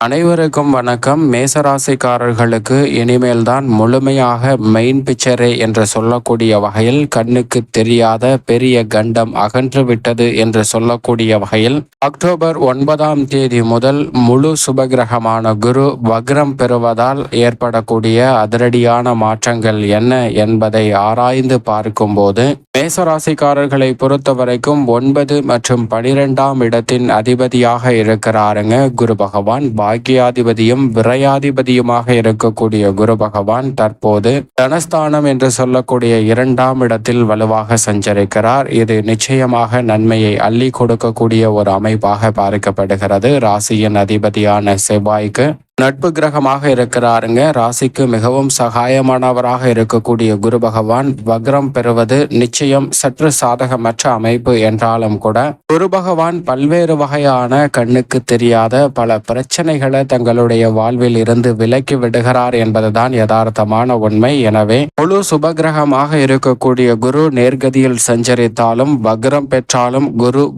அனைவருக்கும் வணக்கம். மேசராசிக்காரர்களுக்கு இனிமேல் தான் முழுமையாக மெயின் பிக்சரே என்று சொல்லக்கூடிய வகையில் கண்ணுக்கு தெரியாத பெரிய கண்டம் அகன்று விட்டது என்று சொல்லக்கூடிய வகையில் அக்டோபர் 9ஆம் தேதி முதல் முழு சுபகிரகமான குரு வக்ரம் பெறுவதால் ஏற்படக்கூடிய அதிரடியான மாற்றங்கள் என்ன என்பதை ஆராய்ந்து பார்க்கும்போது மேசராசிக்காரர்களை பொறுத்த வரைக்கும் 9 மற்றும் 12ஆம் இடத்தின் அதிபதியாக இருக்கிறாருங்க குரு பகவான். பாக்கியாதிபதியும் விரையாதிபதியுமாக இருக்கக்கூடிய குரு பகவான் தற்போது தனஸ்தானம் என்று சொல்லக்கூடிய 2ஆம் இடத்தில் வலுவாக சஞ்சரிக்கிறார். இது நிச்சயமாக நன்மையை அள்ளி கொடுக்கக்கூடிய ஒரு அமைப்பாக பார்க்கப்படுகிறது. ராசியின் அதிபதியான செவ்வாய்க்கு நட்பு கிரகமாக இருக்கிறாருங்க. ராசிக்கு மிகவும் சகாயமானவராக இருக்கக்கூடிய குரு பகவான் வக்ரம் பெறுவது நிச்சயம் சற்று சாதகமற்ற அமைப்பு என்றாலும் கூட குரு பகவான் பல்வேறு வகையான கண்ணுக்கு தெரியாத பல பிரச்சனைகளை தங்களுடைய வாழ்வில் இருந்து விலக்கி விடுகிறார் என்பதுதான் யதார்த்தமான உண்மை. எனவே முழு சுபகிரகமாக இருக்கக்கூடிய குரு நேர்கதியில் சஞ்சரித்தாலும் வக்ரம் பெற்றாலும்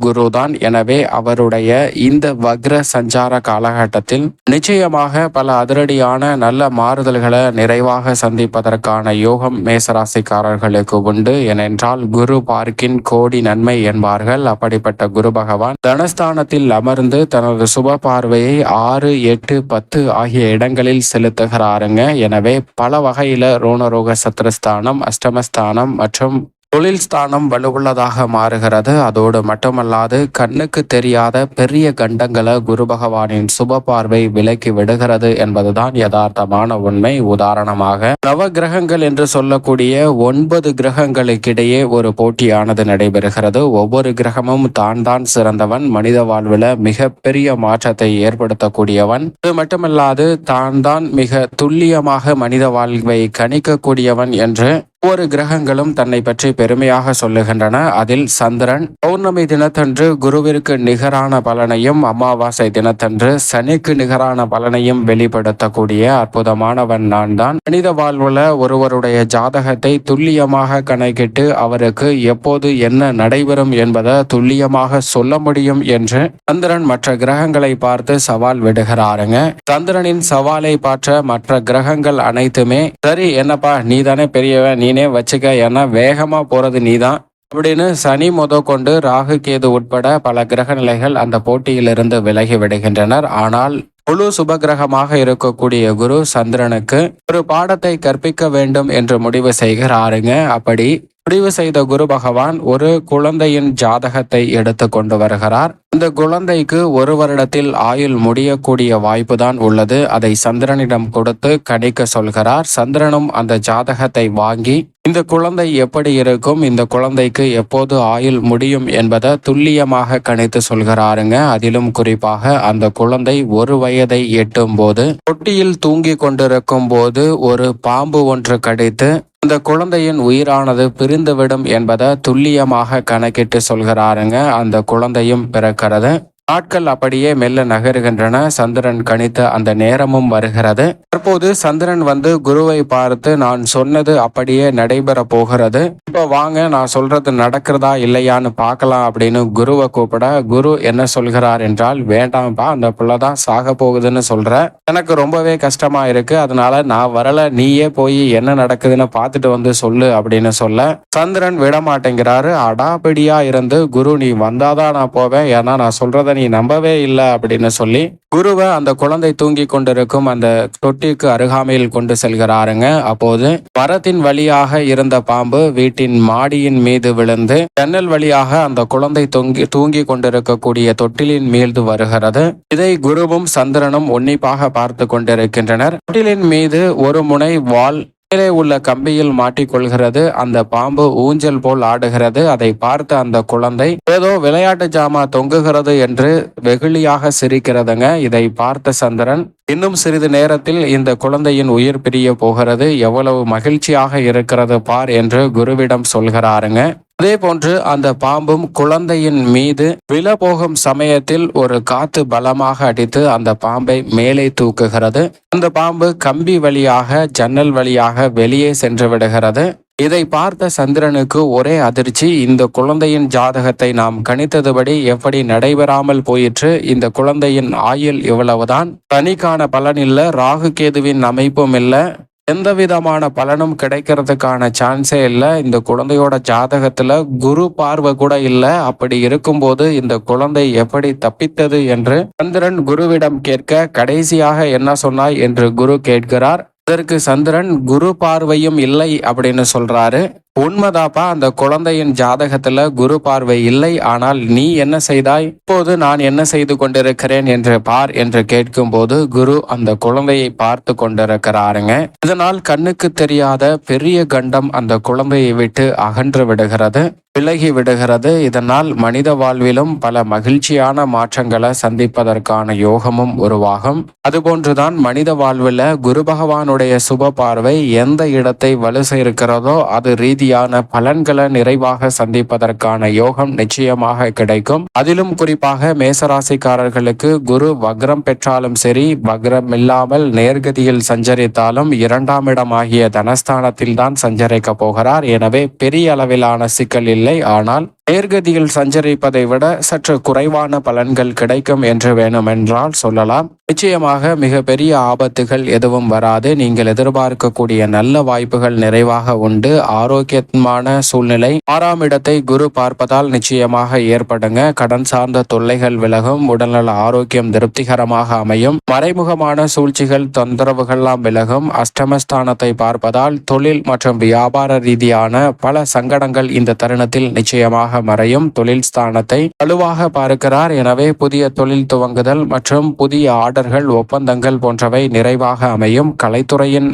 குருதான். எனவே அவருடைய இந்த வக்ர சஞ்சார காலகட்டத்தில் நிச்சயமாக பல அதிரடியான நல்ல மாறுதல்களை நிறைவாக சந்திப்பதற்கான யோகம் மேசராசிக்காரர்களுக்கு உண்டு. ஏனென்றால் குரு பார்க்கின் கோடி நன்மை என்பார்கள். அப்படிப்பட்ட குரு பகவான் தனஸ்தானத்தில் அமர்ந்து தனது சுப பார்வையை 6, 8, 10 ஆகிய இடங்களில் செலுத்துகிறாருங்க. எனவே பல வகையில ரோணரோக சத்ருஸ்தானம், அஷ்டமஸ்தானம் மற்றும் தொழில் ஸ்தானம் வலுவுள்ளதாக மாறுகிறது. அதோடு மட்டுமல்லாது கண்ணுக்கு தெரியாத பெரிய கண்டங்களை குரு பகவானின் சுப பார்வை விலக்கி விடுகிறது என்பதுதான் யதார்த்தமான உண்மை. உதாரணமாக நவ கிரகங்கள் என்று சொல்லக்கூடிய 9 கிரகங்களுக்கிடையே ஒரு போட்டியானது நடைபெறுகிறது. ஒவ்வொரு கிரகமும் தான் சிறந்தவன், மனித வாழ்வில் மிக பெரிய மாற்றத்தை ஏற்படுத்தக்கூடியவன். அது மட்டுமல்லாது தான் மிக துல்லியமாக மனித வாழ்வை கணிக்கக்கூடியவன் என்று ஒவ்வொரு கிரகங்களும் தன்னை பற்றி பெருமையாக சொல்லுகின்றன. அதில் சந்திரன் பௌர்ணமி தினத்தன்று குருவிற்கு நிகரான பலனையும், அமாவாசை தினத்தன்று சனிக்கு நிகரான பலனையும் வெளிப்படுத்தக்கூடிய அற்புதமானவன் நான் தான். மனித வாழ்வுல ஒருவருடைய ஜாதகத்தை துல்லியமாக கணக்கிட்டு அவருக்கு எப்போது என்ன நடைபெறும் என்பதை துல்லியமாக சொல்ல முடியும் என்று சந்திரன் மற்ற கிரகங்களை பார்த்து சவால் விடுகிறாருங்க. சந்திரனின் சவாலை பாற்ற மற்ற கிரகங்கள் அனைத்துமே சரி என்னப்பா நீ தானே பெரியவன், நீனே வச்சுக்க, ஏன்னா வேகமா போறது நீதான் அப்படின்னு சனி கொண்டு ராகு கேது உட்பட பல கிரக நிலைகள் அந்த போட்டியிலிருந்து விலகி விடுகின்றனர். ஆனால் முழு சுபகிரகமாக இருக்கக்கூடிய குரு சந்திரனுக்கு ஒரு பாடத்தை கற்பிக்க வேண்டும் என்று முடிவு செய்கிறாருங்க. அப்படி முடிவு செய்த குரு பகவான் ஒரு குழந்தையின் ஜாதகத்தை எடுத்து கொண்டு வருகிறார். இந்த குழந்தைக்கு 1 வருடத்தில் ஆயுள் முடியக்கூடிய வாய்ப்பு தான் உள்ளது. அதை சந்திரனிடம் கொடுத்து கணிக்க சொல்கிறார். சந்திரனும் அந்த ஜாதகத்தை வாங்கி இந்த குழந்தை எப்படி இருக்கும், இந்த குழந்தைக்கு எப்போது ஆயுள் முடியும் என்பதை துல்லியமாக கணித்து சொல்கிறாருங்க. அதிலும் குறிப்பாக அந்த குழந்தை 1 வயதை எட்டும் போது தொட்டியில் தூங்கி கொண்டிருக்கும் போது ஒரு பாம்பு ஒன்று கடித்து அந்த குழந்தையின் உயிரானது பிரிந்துவிடும் என்பதை துல்லியமாக கணக்கிட்டு சொல்கிறாருங்க. அந்த குழந்தையும் பிறக்கிறது. நாட்கள் அப்படியே மெல்ல நகருகின்றன. சந்திரன் கணித்த அந்த நேரமும் வருகிறது. தற்போது சந்திரன் குருவை பார்த்து நான் சொன்னது அப்படியே நடைபெற போகிறது, இப்ப வாங்க நான் சொல்றது நடக்கிறதா இல்லையான்னு பார்க்கலாம் அப்படின்னு குருவை கூப்பிட குரு என்ன சொல்கிறார் என்றால், வேண்டாம்ப்பா, அந்த பிள்ளைதான் சாக போகுதுன்னு சொல்ற, எனக்கு ரொம்பவே கஷ்டமா இருக்கு, அதனால நான் வரல, நீயே போய் என்ன நடக்குதுன்னு பார்த்துட்டு சொல்லு அப்படின்னு சொல்ல சந்திரன் விட மாட்டேங்கிறாரு. அடாபிடியா இருந்து குரு நீ வந்தாதான் நான் போவேன், ஏன்னா நான் சொல்றத நீ நம்பவே இல்லை அப்படின்னு சொல்லி குருவை அந்த குழந்தை தூங்கி கொண்டிருக்கும் அந்த தொட்டிக்கு அருகாமையில் கொண்டு செல்கிறாருங்க. அப்போது மரத்தின் வழியாக இருந்த பாம்பு வீட்டின் மாடியின் மீது விழுந்து ஜன்னல் வழியாக அந்த குழந்தை தூங்கி கொண்டிருக்கக்கூடிய தொட்டிலின் மீது வருகிறது. இதை குருவும் சந்திரனும் உன்னிப்பாக பார்த்து கொண்டிருக்கின்றனர். தொட்டிலின் மீது ஒரு முனை வால் மேலே உள்ள கம்பியில் மாட்டிக்கொள்கிறது. அந்த பாம்பு ஊஞ்சல் போல் ஆடுகிறது. அதை பார்த்து அந்த குழந்தை ஏதோ விளையாட்டு ஜாமா தொங்குகிறது என்று வெகுளியாக சிரிக்கிறதுங்க. இதை பார்த்த சந்திரன் இன்னும் சிறிது நேரத்தில் இந்த குழந்தையின் உயிர் பிரிய போகிறது, எவ்வளவு மகிழ்ச்சியாக இருக்கிறது பார் என்று குருவிடம் சொல்கிறாருங்க. அதே போன்று அந்த பாம்பும் குழந்தையின் மீது விழப்போகும் சமயத்தில் ஒரு காத்து பலமாக அடித்து அந்த பாம்பை மேலே தூக்குகிறது. அந்த பாம்பு கம்பி வழியாக ஜன்னல் வழியாக வெளியே சென்று விடுகிறது. இதை பார்த்த சந்திரனுக்கு ஒரே அதிர்ச்சி. இந்த குழந்தையின் ஜாதகத்தை நாம் கணித்ததுபடி எப்படி நடைபெறாமல் போயிற்று? இந்த குழந்தையின் ஆயுள் இவ்வளவுதான். சனிக்கான பலன் இல்ல, ராகு கேதுவின் அமைப்பும் இல்ல, எந்த விதமான பலனும் கிடைக்கிறதுக்கான சான்ஸே இல்லை. இந்த குழந்தையோட ஜாதகத்துல குரு பார்வை கூட இல்லை. அப்படி இருக்கும்போது இந்த குழந்தை எப்படி தப்பித்தது என்று சந்திரன் குருவிடம் கேட்க, கடைசியாக என்ன சொன்னாய் என்று குரு கேட்கிறார். அதற்கு சந்திரன் குரு பார்வையும் இல்லை அப்படின்னு சொல்றாரு. உண்மைதாப்பா, அந்த குழந்தையின் ஜாதகத்துல குரு பார்வை இல்லை. ஆனால் நீ என்ன செய்தாய்? இப்போது நான் என்ன செய்து கொண்டிருக்கிறேன் என்று பார் என்று கேட்கும் போது குரு அந்த குழந்தையை பார்த்து கொண்டிருக்கிறாருங்க. இதனால் கண்ணுக்கு தெரியாத பெரிய கண்டம் அந்த குழந்தையை விட்டு அகன்று விடுகிறது, விலகி விடுகிறது. இதனால் மனித வாழ்விலும் பல மகிழ்ச்சியான மாற்றங்களை சந்திப்பதற்கான யோகமும் உருவாகும். அதுபோன்றுதான் மனித வாழ்வில் குரு பகவானுடைய சுப பார்வை எந்த இடத்தை வலு சேர்க்கிறதோ அது ரீதியான பலன்களை நிறைவாக சந்திப்பதற்கான யோகம் நிச்சயமாக கிடைக்கும். அதிலும் குறிப்பாக மேசராசிக்காரர்களுக்கு குரு வக்ரம் பெற்றாலும் சரி, வக்ரம் இல்லாமல் நேர்கதியில் சஞ்சரித்தாலும் 2ஆம் இடமாகிய தனஸ்தானத்தில் தான் சஞ்சரிக்க போகிறார். எனவே பெரிய அளவிலான சிக்கல் இல்லை. ஆனால் நேர்கதியில் சஞ்சரிப்பதை விட சற்று குறைவான பலன்கள் கிடைக்கும் என்று வேணுமென்றால் சொல்லலாம். நிச்சயமாக மிக பெரிய ஆபத்துகள் எதுவும் வராது. நீங்கள் எதிர்பார்க்கக்கூடிய நல்ல வாய்ப்புகள் நிறைவாக உண்டு. ஆரோக்கியமான சூழ்நிலை 6ஆம் இடத்தை குரு பார்ப்பதால் நிச்சயமாக ஏற்படுங்க. கடன் சார்ந்த தொல்லைகள் விலகும், உடல்நல ஆரோக்கியம் திருப்திகரமாக அமையும், மறைமுகமான சூழ்ச்சிகள் தொந்தரவுகள்லாம் விலகும். அஷ்டமஸ்தானத்தை பார்ப்பதால் தொழில் மற்றும் வியாபார ரீதியான பல சங்கடங்கள் இந்த தருணத்தில் நிச்சயமாக மறையும். தொழில் ஸ்தானத்தை வலுவாக பார்க்கிறார். எனவே புதிய தொழில் துவங்குதல் மற்றும் புதிய ஆர்டர்கள், ஒப்பந்தங்கள் போன்றவை நிறைவாக அமையும். கலைத்துறையின்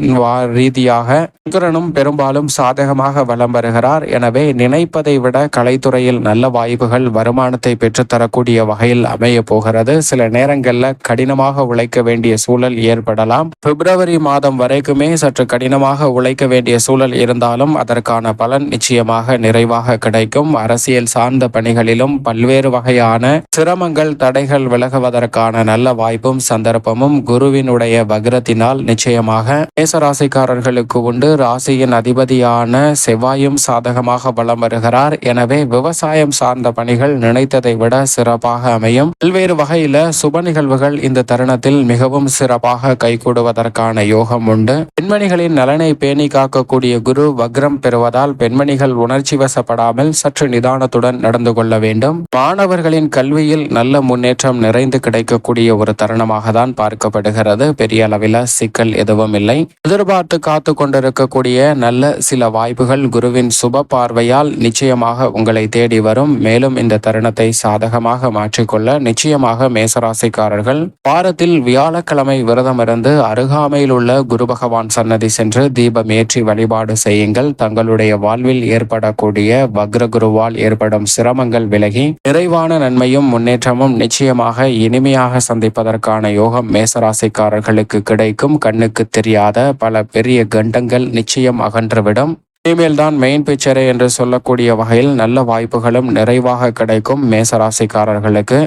ரீதியாக சுக்கிரனும் பெரும்பாலும் சாதகமாக வலம் வருகிறார். எனவே நினைப்பதை விட கலைத்துறையில் நல்ல வாய்ப்புகள், வருமானத்தை பெற்றுத்தரக்கூடிய வகையில் அமைய போகிறது. சில நேரங்களில் கடினமாக உழைக்க வேண்டிய சூழல் ஏற்படலாம். பிப்ரவரி மாதம் வரைக்குமே சற்று கடினமாக உழைக்க வேண்டிய சூழல் இருந்தாலும் அதற்கான பலன் நிச்சயமாக நிறைவாக கிடைக்கும். அரசியல் சார்ந்த பணிகளிலும் பல்வேறு வகையான சிரமங்கள், தடைகள் விலகுவதற்கான நல்ல வாய்ப்பும் சந்தர்ப்பமும் குருவினுடைய வக்ரத்தினால் நிச்சயமாக மேசராசிக்காரர்களுக்கு உண்டு. ராசியின் அதிபதியான செவ்வாயும் சாதகமாக வலம் வருகிறார். எனவே விவசாயம் சார்ந்த பணிகள் நினைத்ததை விட சிறப்பாக அமையும். பல்வேறு வகையில சுப நிகழ்வுகள் இந்த தருணத்தில் மிகவும் சிறப்பாக கைகூடுவதற்கான யோகம் உண்டு. பெண்மணிகளின் நலனை பேணி காக்கக்கூடிய குரு வக்ரம் பெறுவதால் பெண்மணிகள் உணர்ச்சி வசப்படாமல் சற்று நிதானத்துடன் நடந்து கொள்ள வேண்டும். மாணவர்களின் கல்வியில் நல்ல முன்னேற்றம் நிறைந்து கிடைக்கக்கூடிய ஒரு தருணமாக தான் பார்க்கப்படுகிறது. பெரிய அளவில் சிக்கல் எதுவும் இல்லை. எதிர்பார்த்து காத்து கொண்டிருக்கக்கூடிய நல்ல சில வாய்ப்புகள் குருவின் சுப பார்வையால் நிச்சயமாக உங்களை தேடி வரும். மேலும் இந்த தருணத்தை சாதகமாக மாற்றிக்கொள்ள நிச்சயமாக மேசராசிக்காரர்கள் வாரத்தில் வியாழக்கிழமை விரதம் இருந்து அருகாமையில் உள்ள குரு பகவான் சன்னதி சென்று தீபம் ஏற்றி வழிபாடு செய்யுங்கள். தங்களுடைய வாழ்வில் ஏற்படக்கூடிய வக்ர குருவால் ஏற்படும் சிரமங்கள் விலகி நிறைவான நன்மையும் முன்னேற்றமும் நிச்சயமாக இனிமையாக சந்திப்பதற்கான யோகம் மேசராசிக்காரர்களுக்கு கிடைக்கும். கண்ணுக்கு தெரியாத பல பெரிய கண்டங்கள் நிச்சயம் அகன்றுவிடும். இனிமேல் தான் மெயின் பிக்சரே என்று சொல்லக்கூடிய வகையில் நல்ல வாய்ப்புகளும் நிறைவாக கிடைக்கும் மேசராசிக்காரர்களுக்கு.